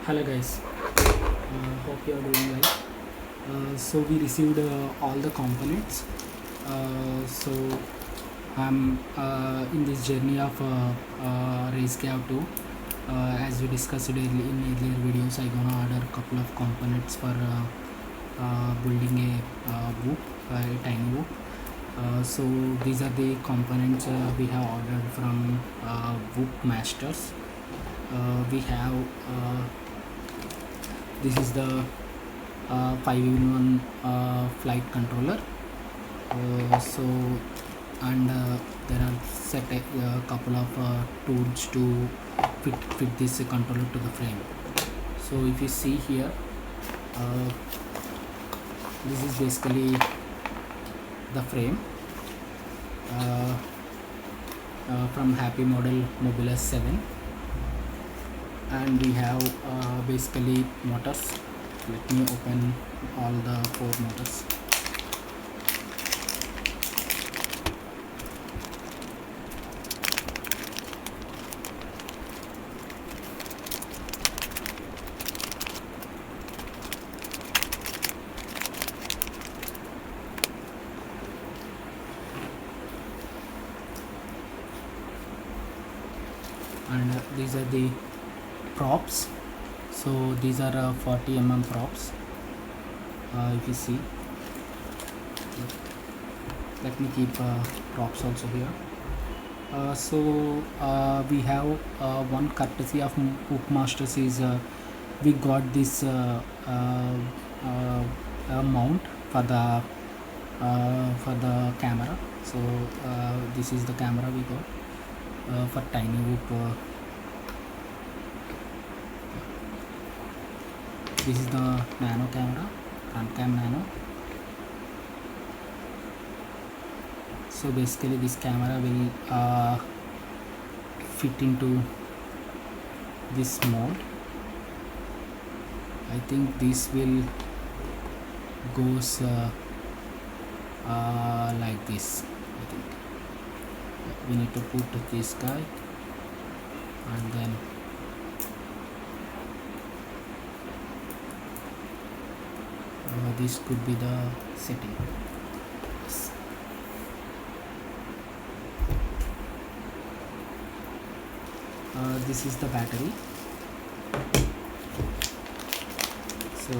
Hello guys, hope you are doing well. So we received all the components. So I'm in this journey of race cab 2. As we discussed in earlier videos, I gonna order a couple of components for building a whoop, a tiny whoop. So these are the components we have ordered from Whoop Masters. We have this is the 5-in-1 flight controller. So and there are set a couple of tools to fit this controller to the frame. So if you see here, this is basically the frame from Happy Model Mobula 7, and we have basically motors. Let me open all the 4 motors. And these are the props. So these are 40 mm props. If you see, let me keep props also here. So we have one courtesy of Whoop Masters is we got this mount for the camera. So this is the camera we got for tiny whoop. This is the nano camera, front cam nano. So basically this camera will fit into this mode. I think this will goes like this. I think we need to put this guy, and then this could be the setting. Yes. This is the battery. So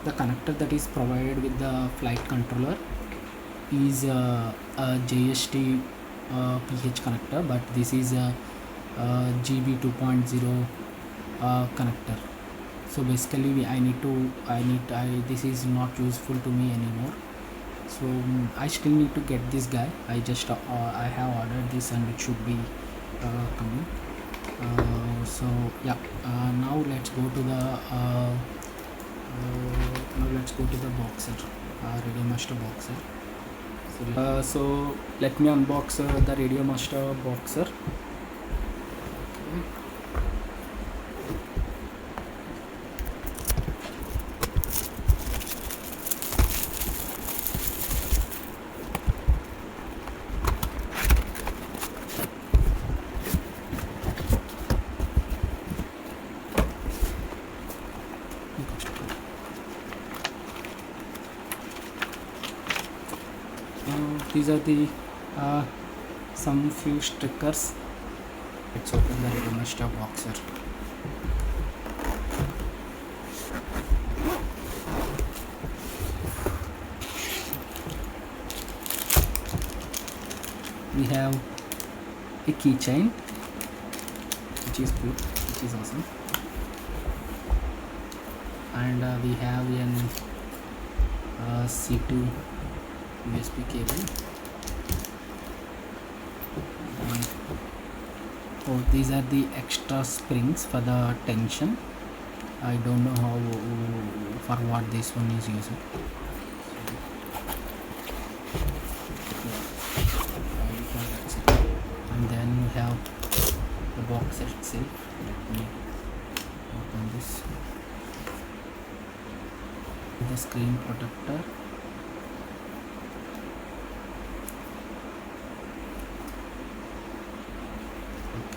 the connector that is provided with the flight controller is a JST PH connector, but this is a GB 2.0 connector. So basically this is not useful to me anymore. So I still need to get this guy. I have ordered this and it should be coming. So yeah, now let's go to the boxer, Radio Master boxer. So let me unbox the Radio Master boxer. These are the some few stickers. Let's open the Radio Master boxer. We have a keychain, which is good, which is awesome, and we have an C2 USB cable. Oh, these are the extra springs for the tension. I don't know how for what this one is used. And then we have the boxer itself. Let me open this. The screen protector.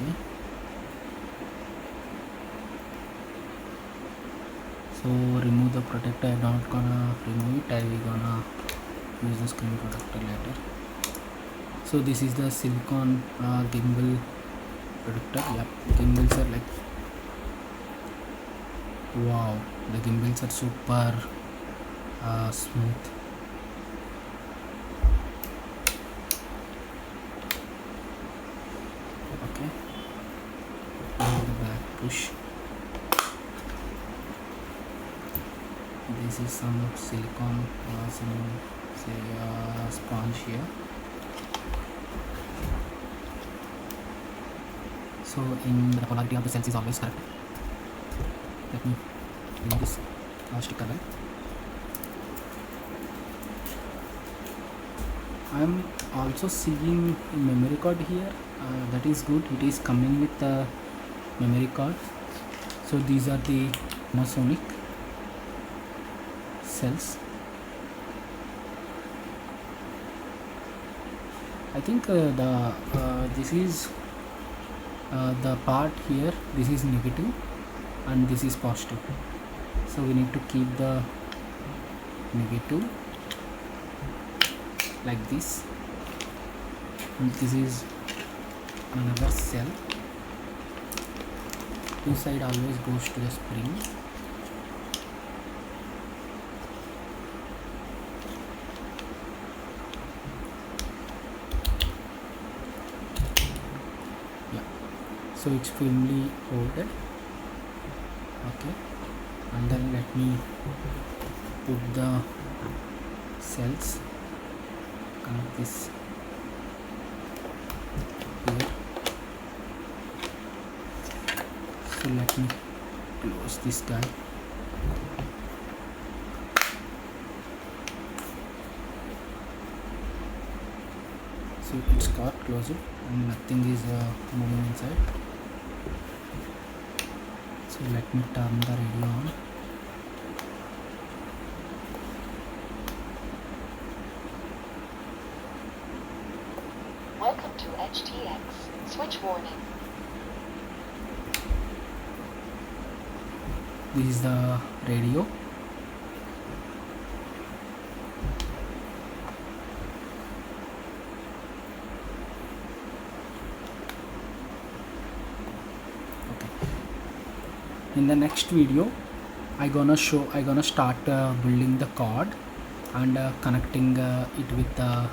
Okay, so remove the protector. I'm not gonna remove it, I will gonna use the screen protector later. So this is the silicone gimbal protector. Yep, gimbals are like, wow, the gimbals are super smooth. Okay, the back push. This is some silicone, some say sponge here. So in the polarity of the cells is always correct. Let me remove this sticker right. I am also seeing memory card here. That is good. It is coming with the memory card. So these are the Panasonic cells. I think this is the part here. This is negative and this is positive. So we need to keep the negative like this, and this is another cell. This side always goes to the spring. Yeah, so it's firmly folded. Okay, and then let me put the cells, connect this here. So let me close this guy. So it's got closed and nothing is moving inside. So let me turn the radio on. Welcome to HTX. Switch warning. This is the radio. Okay. In the next video, I gonna start building the card and connecting it with the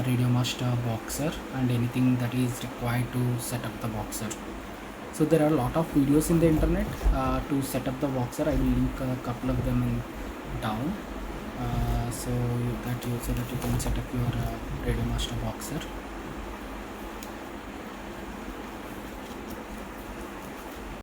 Radio Master boxer and anything that is required to set up the boxer. So there are a lot of videos in the internet to set up the boxer. I will link a couple of them in down, so that you can set up your Radio Master boxer.